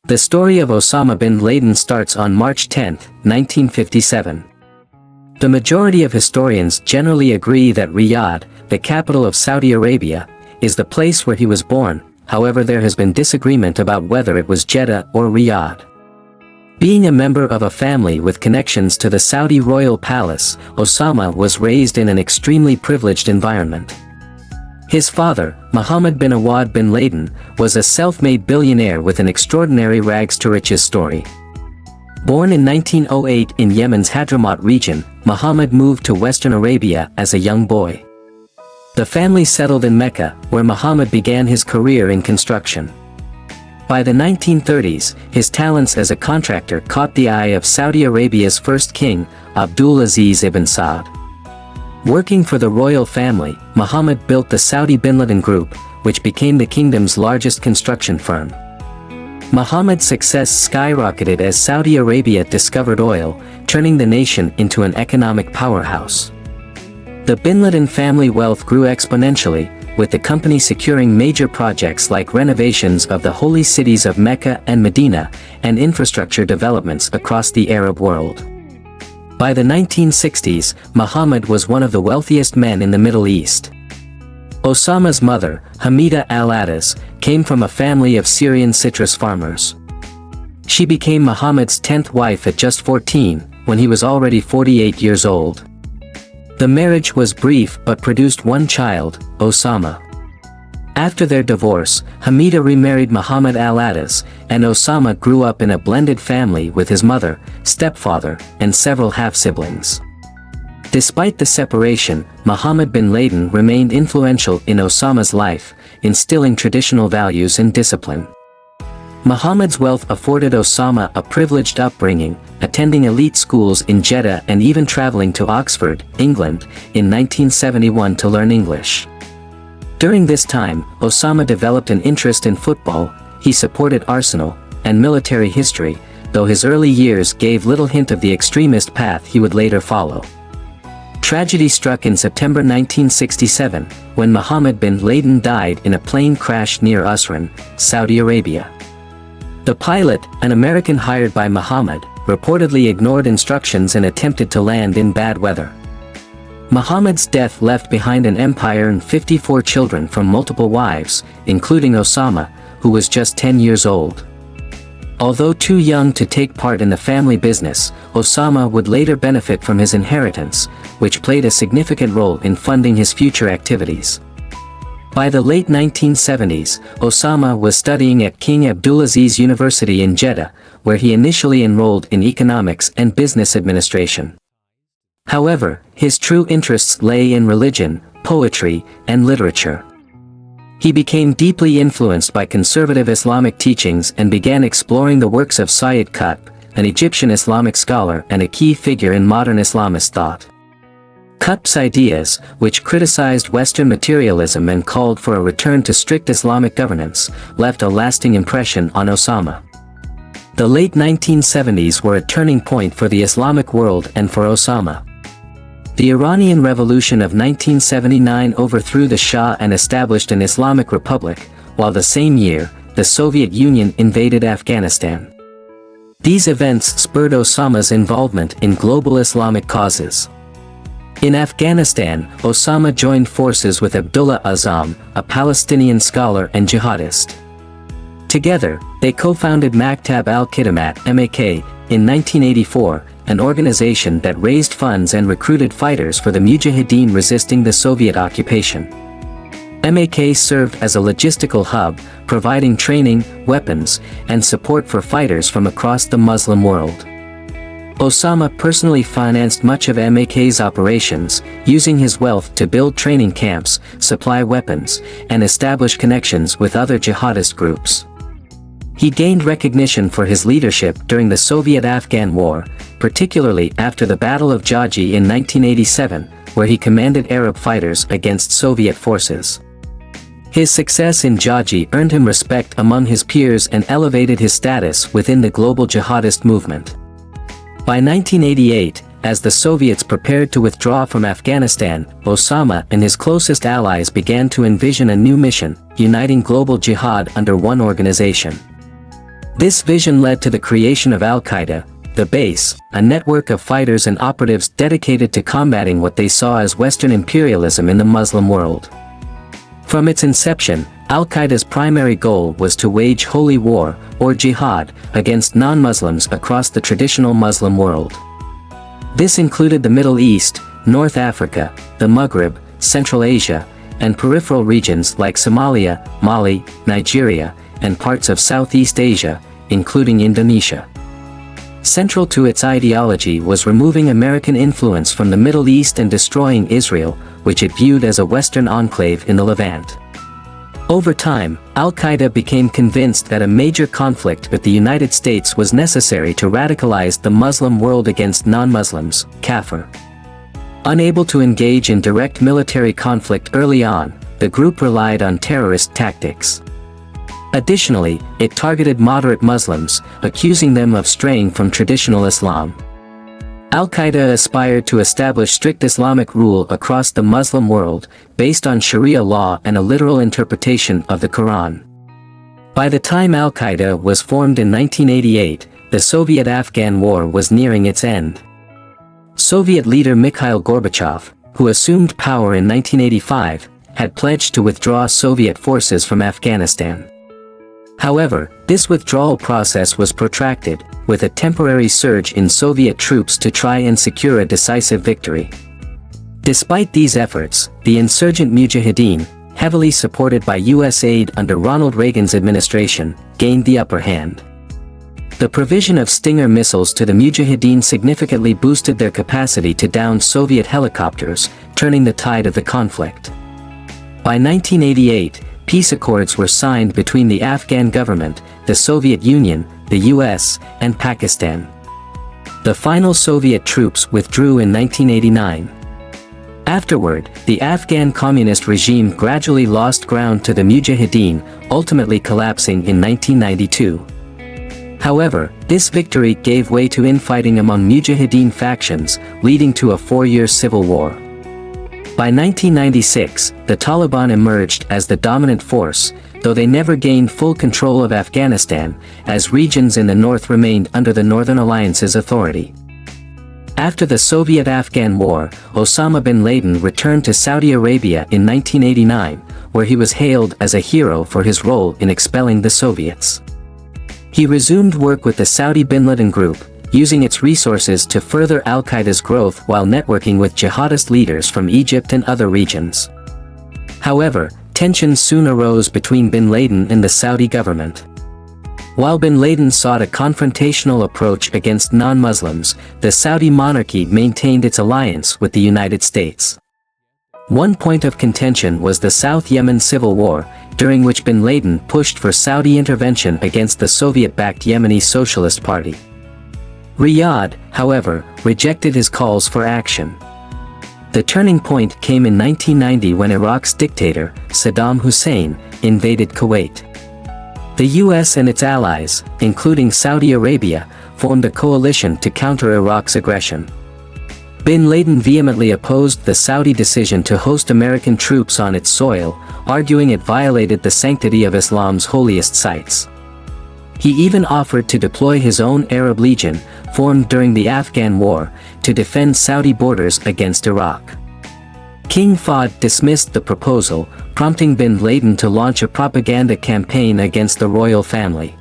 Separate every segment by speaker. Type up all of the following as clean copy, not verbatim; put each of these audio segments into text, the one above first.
Speaker 1: The story of Osama bin Laden starts on March 10, 1957. The majority of historians generally agree that Riyadh, the capital of Saudi Arabia, is the place where he was born. However, there has been disagreement about whether it was Jeddah or Riyadh. Being a member of a family with connections to the Saudi royal palace, Osama was raised in an extremely privileged environment. His father, Mohammed bin Awad bin Laden, was a self-made billionaire with an extraordinary rags-to-riches story. Born in 1908 in Yemen's Hadramaut region, Mohammed moved to Western Arabia as a young boy. The family settled in Mecca, where Mohammed began his career in construction. By the 1930s, his talents as a contractor caught the eye of Saudi Arabia's first king, Abdul Aziz ibn Saud. Working for the royal family, Mohammed built the Saudi bin Laden Group, which became the kingdom's largest construction firm. Mohammed's success skyrocketed as Saudi Arabia discovered oil, turning the nation into an economic powerhouse. The bin Laden family wealth grew exponentially, with the company securing major projects like renovations of the holy cities of Mecca and Medina, and infrastructure developments across the Arab world. By the 1960s, Mohammed was one of the wealthiest men in the Middle East. Osama's mother, Hamida al-Adas, came from a family of Syrian citrus farmers. She became Mohammed's 10th wife at just 14, when he was already 48 years old. The marriage was brief but produced one child, Osama. After their divorce, Hamida remarried Mohammed al-Adas, and Osama grew up in a blended family with his mother, stepfather, and several half-siblings. Despite the separation, Mohammed bin Laden remained influential in Osama's life, instilling traditional values and discipline. Mohammed's wealth afforded Osama a privileged upbringing, attending elite schools in Jeddah and even traveling to Oxford, England, in 1971 to learn English. During this time, Osama developed an interest in football. He supported Arsenal, and military history, though his early years gave little hint of the extremist path he would later follow. Tragedy struck in September 1967, when Mohammed bin Laden died in a plane crash near Usran, Saudi Arabia. The pilot, an American hired by Mohammed, reportedly ignored instructions and attempted to land in bad weather. Mohammed's death left behind an empire and 54 children from multiple wives, including Osama, who was just 10 years old. Although too young to take part in the family business, Osama would later benefit from his inheritance, which played a significant role in funding his future activities. By the late 1970s, Osama was studying at King Abdulaziz University in Jeddah, where he initially enrolled in economics and business administration. However, his true interests lay in religion, poetry, and literature. He became deeply influenced by conservative Islamic teachings and began exploring the works of Sayyid Qutb, an Egyptian Islamic scholar and a key figure in modern Islamist thought. Qutb's ideas, which criticized Western materialism and called for a return to strict Islamic governance, left a lasting impression on Osama. The late 1970s were a turning point for the Islamic world and for Osama. The Iranian Revolution of 1979 overthrew the Shah and established an Islamic Republic, while the same year, the Soviet Union invaded Afghanistan. These events spurred Osama's involvement in global Islamic causes. In Afghanistan, Osama joined forces with Abdullah Azzam, a Palestinian scholar and jihadist. Together, they co-founded Maktab al-Khidmat (MAK) in 1984, an organization that raised funds and recruited fighters for the Mujahideen resisting the Soviet occupation. MAK served as a logistical hub, providing training, weapons, and support for fighters from across the Muslim world. Osama personally financed much of MAK's operations, using his wealth to build training camps, supply weapons, and establish connections with other jihadist groups. He gained recognition for his leadership during the Soviet-Afghan War, particularly after the Battle of Jaji in 1987, where he commanded Arab fighters against Soviet forces. His success in Jaji earned him respect among his peers and elevated his status within the global jihadist movement. By 1988, as the Soviets prepared to withdraw from Afghanistan, Osama and his closest allies began to envision a new mission, uniting global jihad under one organization. This vision led to the creation of Al-Qaeda, the base, a network of fighters and operatives dedicated to combating what they saw as Western imperialism in the Muslim world. From its inception, Al-Qaeda's primary goal was to wage holy war, or jihad, against non-Muslims across the traditional Muslim world. This included the Middle East, North Africa, the Maghreb, Central Asia, and peripheral regions like Somalia, Mali, Nigeria, and parts of Southeast Asia, including Indonesia. Central to its ideology was removing American influence from the Middle East and destroying Israel, which it viewed as a Western enclave in the Levant. Over time, Al-Qaeda became convinced that a major conflict with the United States was necessary to radicalize the Muslim world against non-Muslims, Kafir. Unable to engage in direct military conflict early on, the group relied on terrorist tactics. Additionally, it targeted moderate Muslims, accusing them of straying from traditional Islam. Al-Qaeda aspired to establish strict Islamic rule across the Muslim world, based on Sharia law and a literal interpretation of the Quran. By the time Al-Qaeda was formed in 1988, the Soviet-Afghan War was nearing its end. Soviet leader Mikhail Gorbachev, who assumed power in 1985, had pledged to withdraw Soviet forces from Afghanistan. However, this withdrawal process was protracted, with a temporary surge in Soviet troops to try and secure a decisive victory. Despite these efforts, the insurgent Mujahideen, heavily supported by U.S. aid under Ronald Reagan's administration, gained the upper hand. The provision of Stinger missiles to the Mujahideen significantly boosted their capacity to down Soviet helicopters, turning the tide of the conflict. By 1988, peace accords were signed between the Afghan government, the Soviet Union, the US, and Pakistan. The final Soviet troops withdrew in 1989. Afterward, the Afghan communist regime gradually lost ground to the Mujahideen, ultimately collapsing in 1992. However, this victory gave way to infighting among Mujahideen factions, leading to a 4-year civil war. By 1996, the Taliban emerged as the dominant force, though they never gained full control of Afghanistan, as regions in the north remained under the Northern Alliance's authority. After the Soviet-Afghan War, Osama bin Laden returned to Saudi Arabia in 1989, where he was hailed as a hero for his role in expelling the Soviets. He resumed work with the Saudi bin Laden Group, using its resources to further Al-Qaeda's growth while networking with jihadist leaders from Egypt and other regions. However, tensions soon arose between bin Laden and the Saudi government. While bin Laden sought a confrontational approach against non-Muslims, the Saudi monarchy maintained its alliance with the United States. One point of contention was the South Yemen civil war, during which bin Laden pushed for Saudi intervention against the Soviet-backed Yemeni Socialist Party. Riyadh, however, rejected his calls for action. The turning point came in 1990 when Iraq's dictator, Saddam Hussein, invaded Kuwait. The US and its allies, including Saudi Arabia, formed a coalition to counter Iraq's aggression. Bin Laden vehemently opposed the Saudi decision to host American troops on its soil, arguing it violated the sanctity of Islam's holiest sites. He even offered to deploy his own Arab Legion, formed during the Afghan War, to defend Saudi borders against Iraq. King Fahd dismissed the proposal, prompting bin Laden to launch a propaganda campaign against the royal family.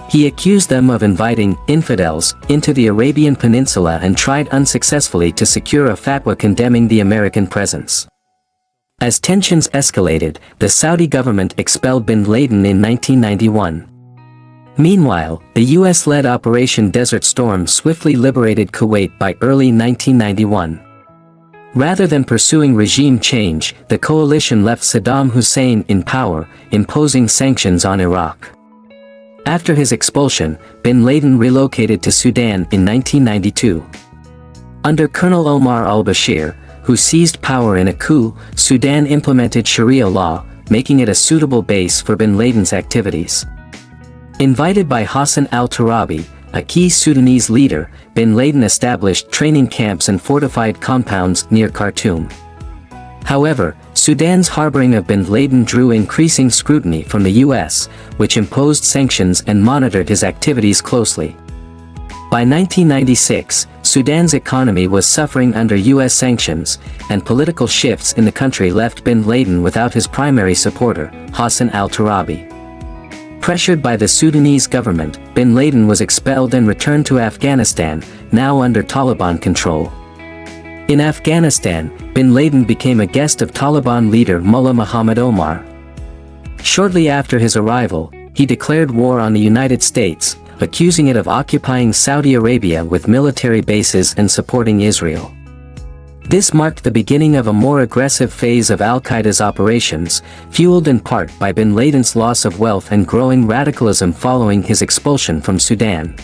Speaker 1: He accused them of inviting infidels into the Arabian Peninsula and tried unsuccessfully to secure a fatwa condemning the American presence. As tensions escalated, the Saudi government expelled bin Laden in 1991. Meanwhile, the US-led Operation Desert Storm swiftly liberated Kuwait by early 1991. Rather than pursuing regime change, the coalition left Saddam Hussein in power, imposing sanctions on Iraq. After his expulsion, bin Laden relocated to Sudan in 1992. Under Colonel Omar al-Bashir, who seized power in a coup, Sudan implemented Sharia law, making it a suitable base for bin Laden's activities. Invited by Hassan al-Turabi, a key Sudanese leader, bin Laden established training camps and fortified compounds near Khartoum. However, Sudan's harboring of bin Laden drew increasing scrutiny from the US, which imposed sanctions and monitored his activities closely. By 1996, Sudan's economy was suffering under US sanctions, and political shifts in the country left bin Laden without his primary supporter, Hassan al-Turabi. Pressured by the Sudanese government, bin Laden was expelled and returned to Afghanistan, now under Taliban control. In Afghanistan, bin Laden became a guest of Taliban leader Mullah Muhammad Omar. Shortly after his arrival, he declared war on the United States, accusing it of occupying Saudi Arabia with military bases and supporting Israel. This marked the beginning of a more aggressive phase of Al-Qaeda's operations, fueled in part by bin Laden's loss of wealth and growing radicalism following his expulsion from Sudan.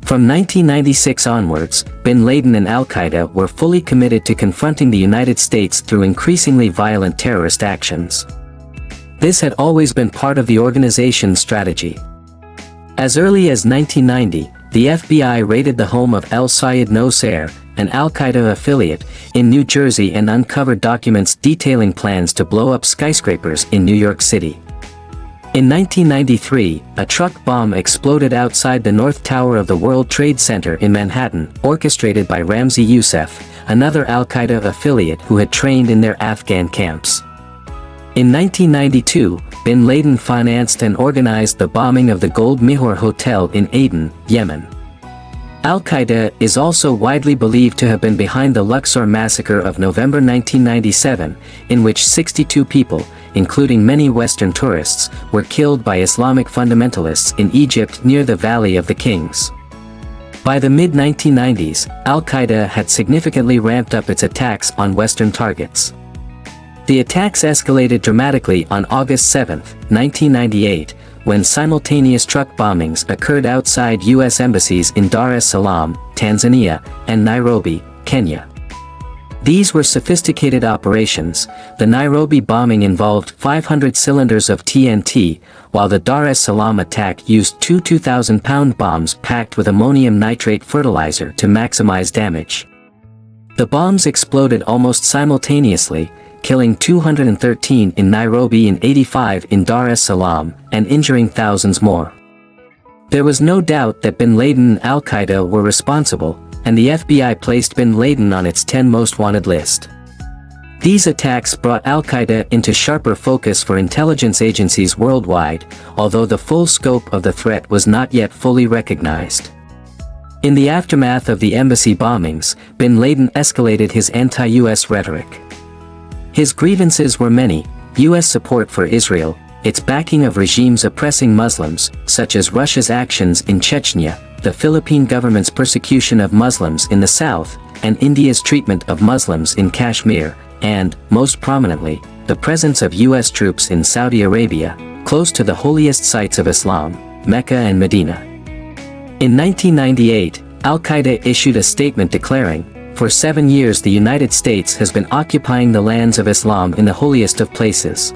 Speaker 1: From 1996 onwards, bin Laden and Al-Qaeda were fully committed to confronting the United States through increasingly violent terrorist actions. This had always been part of the organization's strategy. As early as 1990, the FBI raided the home of El Sayed Nosair, an Al-Qaeda affiliate, in New Jersey and uncovered documents detailing plans to blow up skyscrapers in New York City. In 1993, a truck bomb exploded outside the North Tower of the World Trade Center in Manhattan, orchestrated by Ramzi Youssef, another Al-Qaeda affiliate who had trained in their Afghan camps. In 1992, bin Laden financed and organized the bombing of the Gold Mihor Hotel in Aden, Yemen. Al-Qaeda is also widely believed to have been behind the Luxor massacre of November 1997, in which 62 people, including many Western tourists, were killed by Islamic fundamentalists in Egypt near the Valley of the Kings. By the mid-1990s, Al-Qaeda had significantly ramped up its attacks on Western targets. The attacks escalated dramatically on August 7, 1998, when simultaneous truck bombings occurred outside U.S. embassies in Dar es Salaam, Tanzania, and Nairobi, Kenya. These were sophisticated operations. The Nairobi bombing involved 500 cylinders of TNT, while the Dar es Salaam attack used two 2,000-pound bombs packed with ammonium nitrate fertilizer to maximize damage. The bombs exploded almost simultaneously, killing 213 in Nairobi and 85 in Dar es Salaam, and injuring thousands more. There was no doubt that bin Laden and Al-Qaeda were responsible, and the FBI placed bin Laden on its 10 most wanted list. These attacks brought Al-Qaeda into sharper focus for intelligence agencies worldwide, although the full scope of the threat was not yet fully recognized. In the aftermath of the embassy bombings, bin Laden escalated his anti-US rhetoric. His grievances were many: U.S. support for Israel, its backing of regimes oppressing Muslims, such as Russia's actions in Chechnya, the Philippine government's persecution of Muslims in the south, and India's treatment of Muslims in Kashmir, and, most prominently, the presence of U.S. troops in Saudi Arabia, close to the holiest sites of Islam, Mecca and Medina. In 1998, Al-Qaeda issued a statement declaring, "For 7 years the United States has been occupying the lands of Islam in the holiest of places."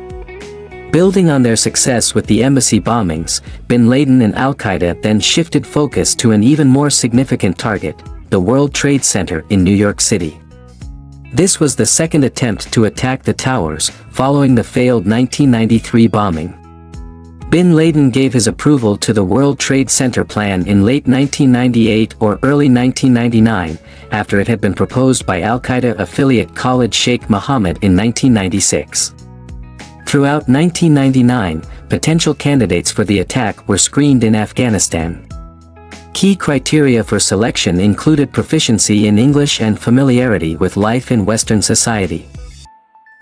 Speaker 1: Building on their success with the embassy bombings, bin Laden and Al-Qaeda then shifted focus to an even more significant target, the World Trade Center in New York City. This was the second attempt to attack the towers, following the failed 1993 bombing. Bin Laden gave his approval to the World Trade Center plan in late 1998 or early 1999, after it had been proposed by Al-Qaeda affiliate Khalid Sheikh Mohammed in 1996. Throughout 1999, potential candidates for the attack were screened in Afghanistan. Key criteria for selection included proficiency in English and familiarity with life in Western society.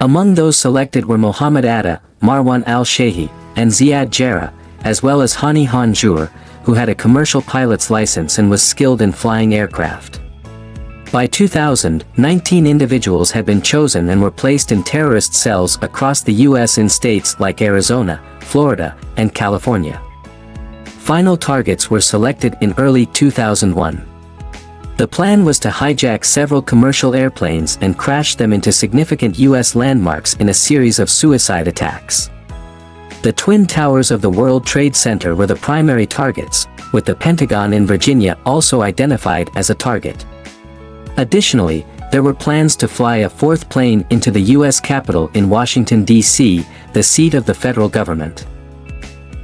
Speaker 1: Among those selected were Mohammed Atta, Marwan al-Shehi, and Ziad Jarrah, as well as Hani Hanjour, who had a commercial pilot's license and was skilled in flying aircraft. By 2000, 19 individuals had been chosen and were placed in terrorist cells across the U.S. in states like Arizona, Florida, and California. Final targets were selected in early 2001. The plan was to hijack several commercial airplanes and crash them into significant U.S. landmarks in a series of suicide attacks. The Twin Towers of the World Trade Center were the primary targets, with the Pentagon in Virginia also identified as a target. Additionally, there were plans to fly a fourth plane into the U.S. Capitol in Washington, D.C., the seat of the federal government.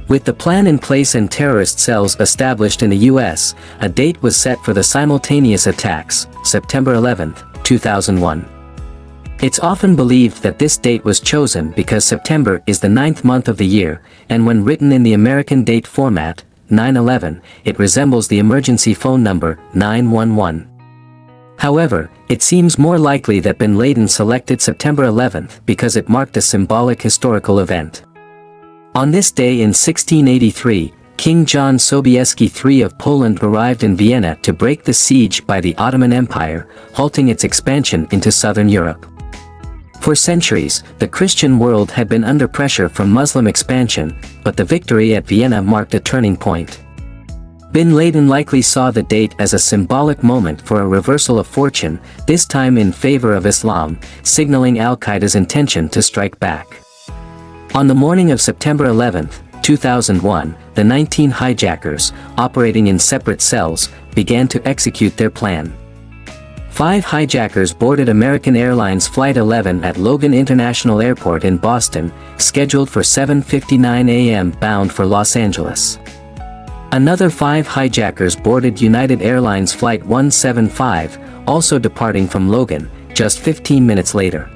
Speaker 1: With the plan in place and terrorist cells established in the U.S., a date was set for the simultaneous attacks, September 11, 2001. It's often believed that this date was chosen because September is the 9th month of the year, and when written in the American date format, 9/11, it resembles the emergency phone number, 911. However, it seems more likely that bin Laden selected September 11th because it marked a symbolic historical event. On this day in 1683, King John Sobieski III of Poland arrived in Vienna to break the siege by the Ottoman Empire, halting its expansion into southern Europe. For centuries, the Christian world had been under pressure from Muslim expansion, but the victory at Vienna marked a turning point. Bin Laden likely saw the date as a symbolic moment for a reversal of fortune, this time in favor of Islam, signaling Al-Qaeda's intention to strike back. On the morning of September 11, 2001, the 19 hijackers, operating in separate cells, began to execute their plan. 5 hijackers boarded American Airlines Flight 11 at Logan International Airport in Boston, scheduled for 7:59 a.m. bound for Los Angeles. Another 5 hijackers boarded United Airlines Flight 175, also departing from Logan, just 15 minutes later.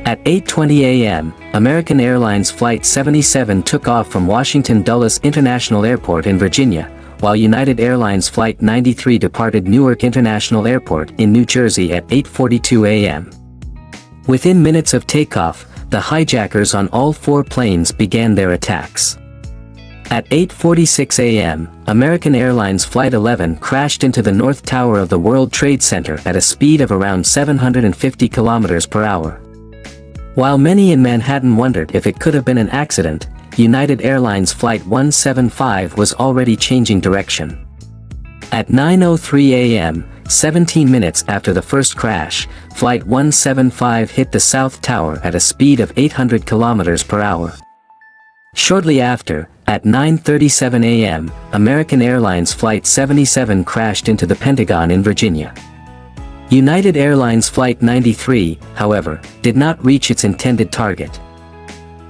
Speaker 1: At 8:20 a.m., American Airlines Flight 77 took off from Washington Dulles International Airport in Virginia, while United Airlines Flight 93 departed Newark International Airport in New Jersey at 8:42 a.m. Within minutes of takeoff, the hijackers on all 4 planes began their attacks. At 8:46 a.m., American Airlines Flight 11 crashed into the North Tower of the World Trade Center at a speed of around 750 km per hour. While many in Manhattan wondered if it could have been an accident, United Airlines Flight 175 was already changing direction. At 9:03 a.m., 17 minutes after the first crash, Flight 175 hit the South Tower at a speed of 800 km per hour. Shortly after, at 9:37 a.m., American Airlines Flight 77 crashed into the Pentagon in Virginia. United Airlines Flight 93, however, did not reach its intended target.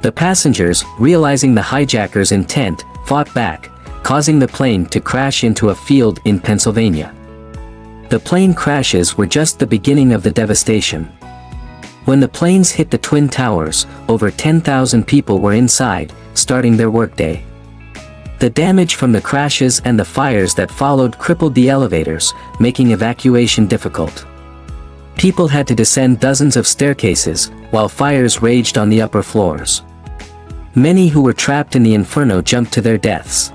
Speaker 1: The passengers, realizing the hijackers' intent, fought back, causing the plane to crash into a field in Pennsylvania. The plane crashes were just the beginning of the devastation. When the planes hit the Twin Towers, over 10,000 people were inside, starting their workday. The damage from the crashes and the fires that followed crippled the elevators, making evacuation difficult. People had to descend dozens of staircases, while fires raged on the upper floors. Many who were trapped in the inferno jumped to their deaths.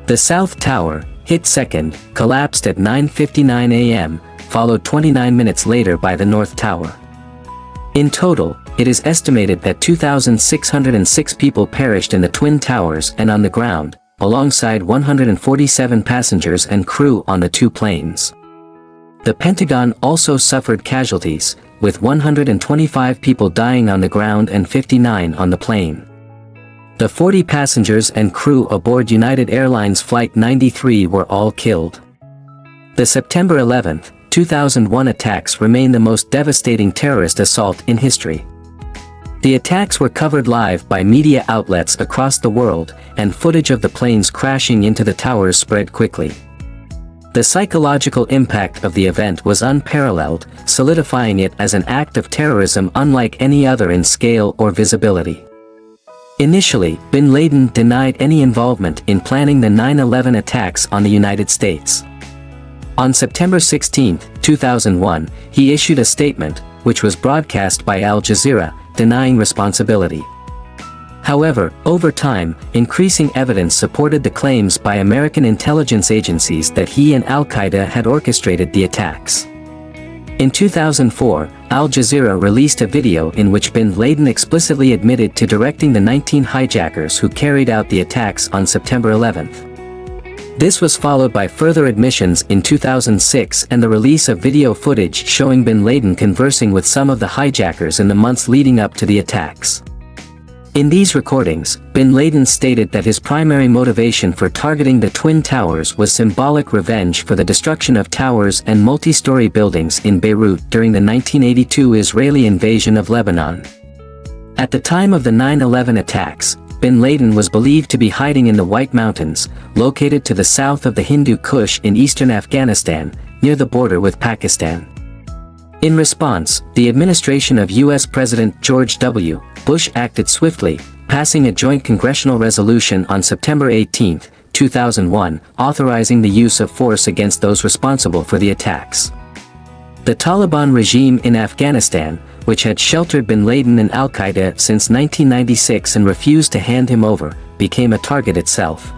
Speaker 1: The South Tower, hit second, collapsed at 9:59 a.m., followed 29 minutes later by the North Tower. In total, it is estimated that 2,606 people perished in the Twin Towers and on the ground, alongside 147 passengers and crew on the 2 planes. The Pentagon also suffered casualties, with 125 people dying on the ground and 59 on the plane. The 40 passengers and crew aboard United Airlines Flight 93 were all killed. The September 11, 2001 attacks remain the most devastating terrorist assault in history. The attacks were covered live by media outlets across the world, and footage of the planes crashing into the towers spread quickly. The psychological impact of the event was unparalleled, solidifying it as an act of terrorism unlike any other in scale or visibility. Initially, bin Laden denied any involvement in planning the 9/11 attacks on the United States. On September 16, 2001, he issued a statement, which was broadcast by Al Jazeera, denying responsibility. However, over time, increasing evidence supported the claims by American intelligence agencies that he and Al-Qaeda had orchestrated the attacks. In 2004, Al Jazeera released a video in which bin Laden explicitly admitted to directing the 19 hijackers who carried out the attacks on September 11. This was followed by further admissions in 2006 and the release of video footage showing bin Laden conversing with some of the hijackers in the months leading up to the attacks. In these recordings, bin Laden stated that his primary motivation for targeting the Twin Towers was symbolic revenge for the destruction of towers and multi-story buildings in Beirut during the 1982 Israeli invasion of Lebanon. At the time of the 9/11 attacks, bin Laden was believed to be hiding in the White Mountains, located to the south of the Hindu Kush in eastern Afghanistan, near the border with Pakistan. In response, the administration of U.S. President George W. Bush acted swiftly, passing a joint congressional resolution on September 18, 2001, authorizing the use of force against those responsible for the attacks. The Taliban regime in Afghanistan, which had sheltered bin Laden and Al-Qaeda since 1996 and refused to hand him over, became a target itself.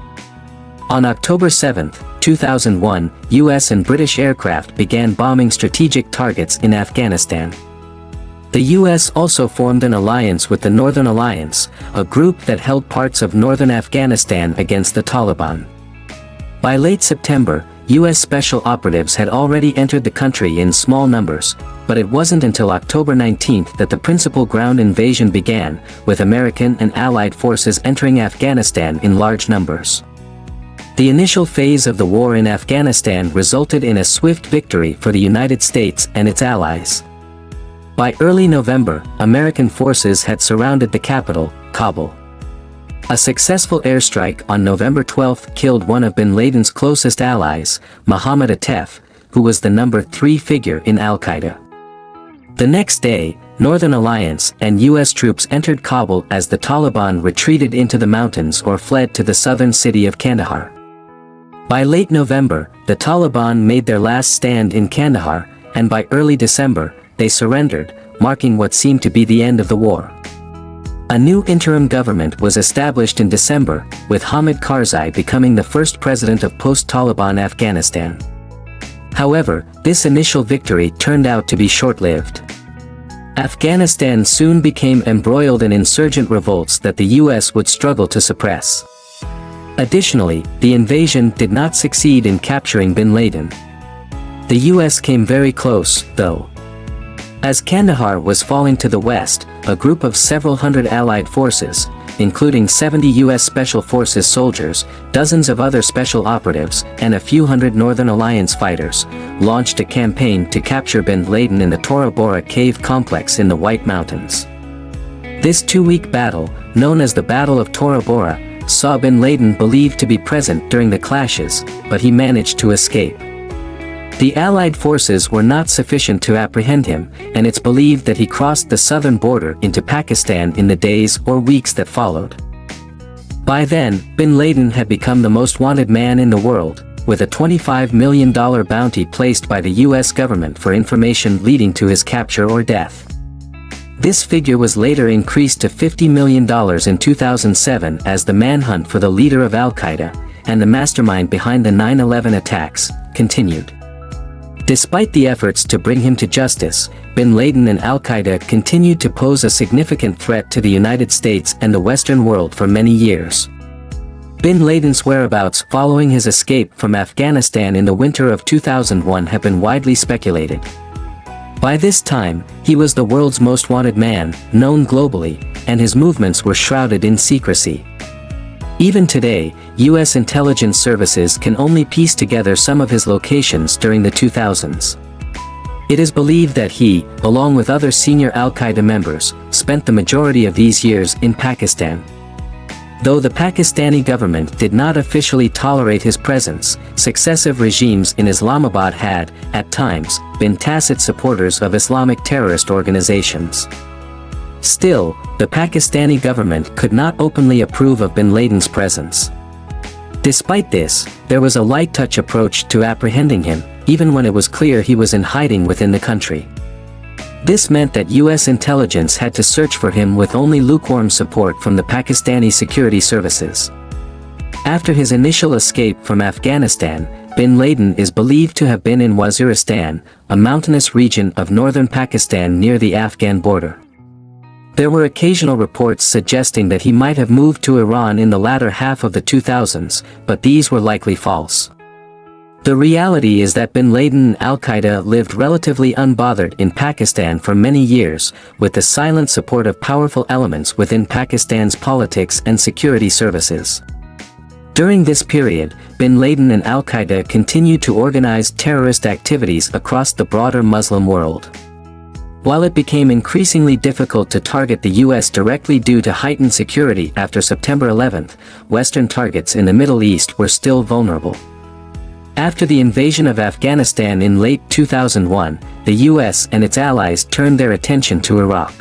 Speaker 1: On October 7, 2001, US and British aircraft began bombing strategic targets in Afghanistan. The US also formed an alliance with the Northern Alliance, a group that held parts of northern Afghanistan against the Taliban. By late September, US special operatives had already entered the country in small numbers, but it wasn't until October 19 that the principal ground invasion began, with American and Allied forces entering Afghanistan in large numbers. The initial phase of the war in Afghanistan resulted in a swift victory for the United States and its allies. By early November, American forces had surrounded the capital, Kabul. A successful airstrike on November 12 killed one of bin Laden's closest allies, Mohammed Atef, who was the number 3 figure in Al-Qaeda. The next day, Northern Alliance and U.S. troops entered Kabul as the Taliban retreated into the mountains or fled to the southern city of Kandahar. By late November, the Taliban made their last stand in Kandahar, and by early December, they surrendered, marking what seemed to be the end of the war. A new interim government was established in December, with Hamid Karzai becoming the first president of post-Taliban Afghanistan. However, this initial victory turned out to be short-lived. Afghanistan soon became embroiled in insurgent revolts that the US would struggle to suppress. Additionally, the invasion did not succeed in capturing bin Laden. The US came very close, though. As Kandahar was falling to the west, a group of several hundred Allied forces, including 70 U.S. Special Forces soldiers, dozens of other special operatives, and a few hundred Northern Alliance fighters, launched a campaign to capture bin Laden in the Tora Bora cave complex in the White Mountains. This 2-week battle, known as the Battle of Tora Bora, saw bin Laden believed to be present during the clashes, but he managed to escape. The Allied forces were not sufficient to apprehend him, and it's believed that he crossed the southern border into Pakistan in the days or weeks that followed. By then, bin Laden had become the most wanted man in the world, with a $25 million bounty placed by the US government for information leading to his capture or death. This figure was later increased to $50 million in 2007 as the manhunt for the leader of Al-Qaeda, and the mastermind behind the 9/11 attacks, continued. Despite the efforts to bring him to justice, bin Laden and Al-Qaeda continued to pose a significant threat to the United States and the Western world for many years. Bin Laden's whereabouts following his escape from Afghanistan in the winter of 2001 have been widely speculated. By this time, he was the world's most wanted man, known globally, and his movements were shrouded in secrecy. Even today, U.S. intelligence services can only piece together some of his locations during the 2000s. It is believed that he, along with other senior Al-Qaeda members, spent the majority of these years in Pakistan. Though the Pakistani government did not officially tolerate his presence, successive regimes in Islamabad had, at times, been tacit supporters of Islamic terrorist organizations. Still, the Pakistani government could not openly approve of bin Laden's presence. Despite this, there was a light-touch approach to apprehending him, even when it was clear he was in hiding within the country. This meant that U.S. intelligence had to search for him with only lukewarm support from the Pakistani security services. After his initial escape from Afghanistan, bin Laden is believed to have been in Waziristan, a mountainous region of northern Pakistan near the Afghan border. There were occasional reports suggesting that he might have moved to Iran in the latter half of the 2000s, but these were likely false. The reality is that bin Laden and Al-Qaeda lived relatively unbothered in Pakistan for many years, with the silent support of powerful elements within Pakistan's politics and security services. During this period, bin Laden and Al-Qaeda continued to organize terrorist activities across the broader Muslim world. While it became increasingly difficult to target the US directly due to heightened security after September 11, Western targets in the Middle East were still vulnerable. After the invasion of Afghanistan in late 2001, the US and its allies turned their attention to Iraq.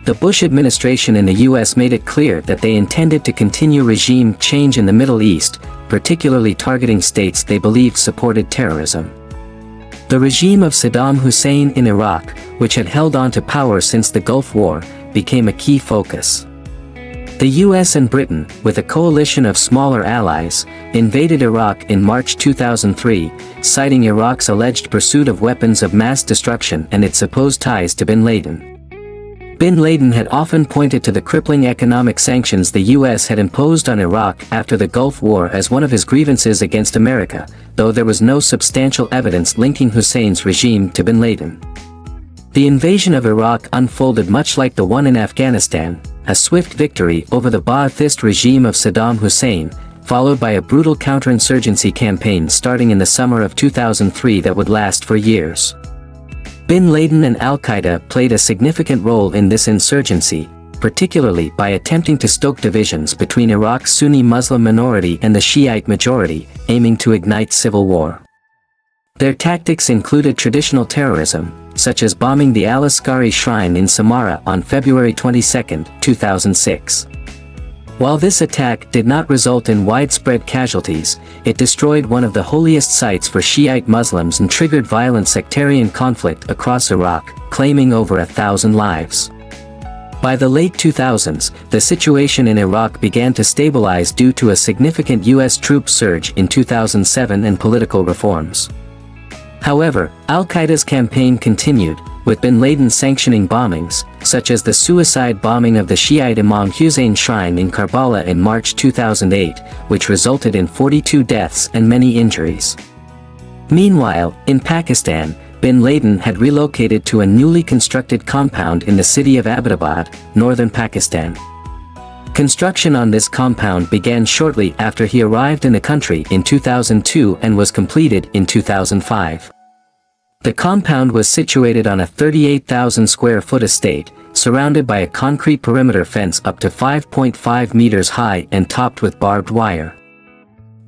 Speaker 1: The Bush administration in the US made it clear that they intended to continue regime change in the Middle East, particularly targeting states they believed supported terrorism. The regime of Saddam Hussein in Iraq, which had held on to power since the Gulf War, became a key focus. The US and Britain, with a coalition of smaller allies, invaded Iraq in March 2003, citing Iraq's alleged pursuit of weapons of mass destruction and its supposed ties to bin Laden. Bin Laden had often pointed to the crippling economic sanctions the US had imposed on Iraq after the Gulf War as one of his grievances against America, though there was no substantial evidence linking Hussein's regime to bin Laden. The invasion of Iraq unfolded much like the one in Afghanistan, a swift victory over the Ba'athist regime of Saddam Hussein, followed by a brutal counterinsurgency campaign starting in the summer of 2003 that would last for years. Bin Laden and Al-Qaeda played a significant role in this insurgency, particularly by attempting to stoke divisions between Iraq's Sunni Muslim minority and the Shiite majority, aiming to ignite civil war. Their tactics included traditional terrorism, such as bombing the Al-Askari shrine in Samarra on February 22, 2006. While this attack did not result in widespread casualties, it destroyed one of the holiest sites for Shiite Muslims and triggered violent sectarian conflict across Iraq, claiming over 1,000 lives. By the late 2000s, the situation in Iraq began to stabilize due to a significant US troop surge in 2007 and political reforms. However, Al-Qaeda's campaign continued, with bin Laden sanctioning bombings, such as the suicide bombing of the Shiite Imam Hussein shrine in Karbala in March 2008, which resulted in 42 deaths and many injuries. Meanwhile, in Pakistan, bin Laden had relocated to a newly constructed compound in the city of Abbottabad, northern Pakistan. Construction on this compound began shortly after he arrived in the country in 2002 and was completed in 2005. The compound was situated on a 38,000 square foot estate, surrounded by a concrete perimeter fence up to 5.5 meters high and topped with barbed wire.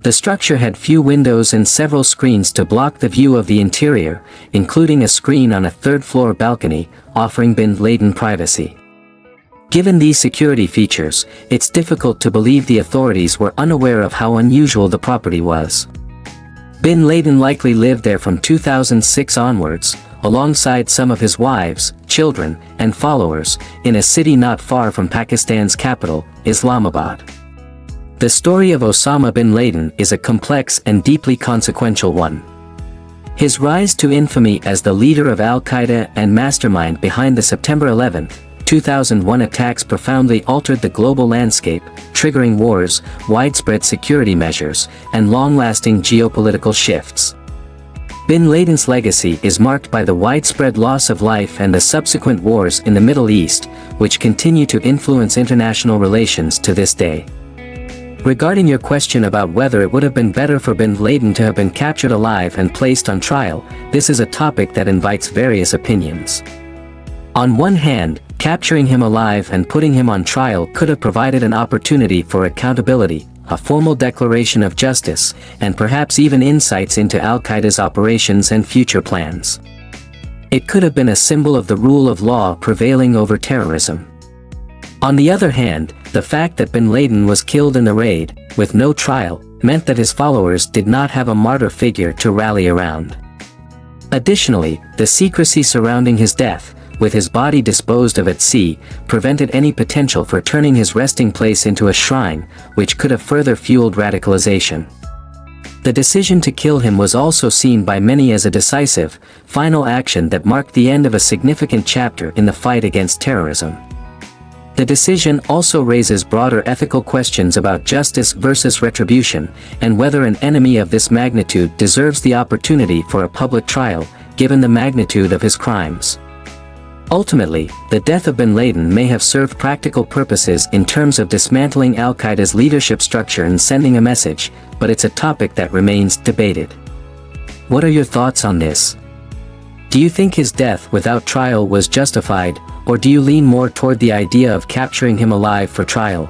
Speaker 1: The structure had few windows and several screens to block the view of the interior, including a screen on a third-floor balcony, offering bin Laden privacy. Given these security features, it's difficult to believe the authorities were unaware of how unusual the property was. Bin Laden likely lived there from 2006 onwards, alongside some of his wives, children, and followers, in a city not far from Pakistan's capital, Islamabad. The story of Osama bin Laden is a complex and deeply consequential one. His rise to infamy as the leader of Al-Qaeda and mastermind behind the September 11, 2001 attacks profoundly altered the global landscape, triggering wars, widespread security measures, and long-lasting geopolitical shifts. Bin Laden's legacy is marked by the widespread loss of life and the subsequent wars in the Middle East, which continue to influence international relations to this day. Regarding your question about whether it would have been better for bin Laden to have been captured alive and placed on trial, this is a topic that invites various opinions. On one hand, capturing him alive and putting him on trial could have provided an opportunity for accountability, a formal declaration of justice, and perhaps even insights into Al-Qaeda's operations and future plans. It could have been a symbol of the rule of law prevailing over terrorism. On the other hand, the fact that bin Laden was killed in the raid, with no trial, meant that his followers did not have a martyr figure to rally around. Additionally, the secrecy surrounding his death, with his body disposed of at sea, prevented any potential for turning his resting place into a shrine, which could have further fueled radicalization. The decision to kill him was also seen by many as a decisive, final action that marked the end of a significant chapter in the fight against terrorism. The decision also raises broader ethical questions about justice versus retribution, and whether an enemy of this magnitude deserves the opportunity for a public trial, given the magnitude of his crimes. Ultimately, the death of bin Laden may have served practical purposes in terms of dismantling Al-Qaeda's leadership structure and sending a message, but it's a topic that remains debated. What are your thoughts on this? Do you think his death without trial was justified, or do you lean more toward the idea of capturing him alive for trial,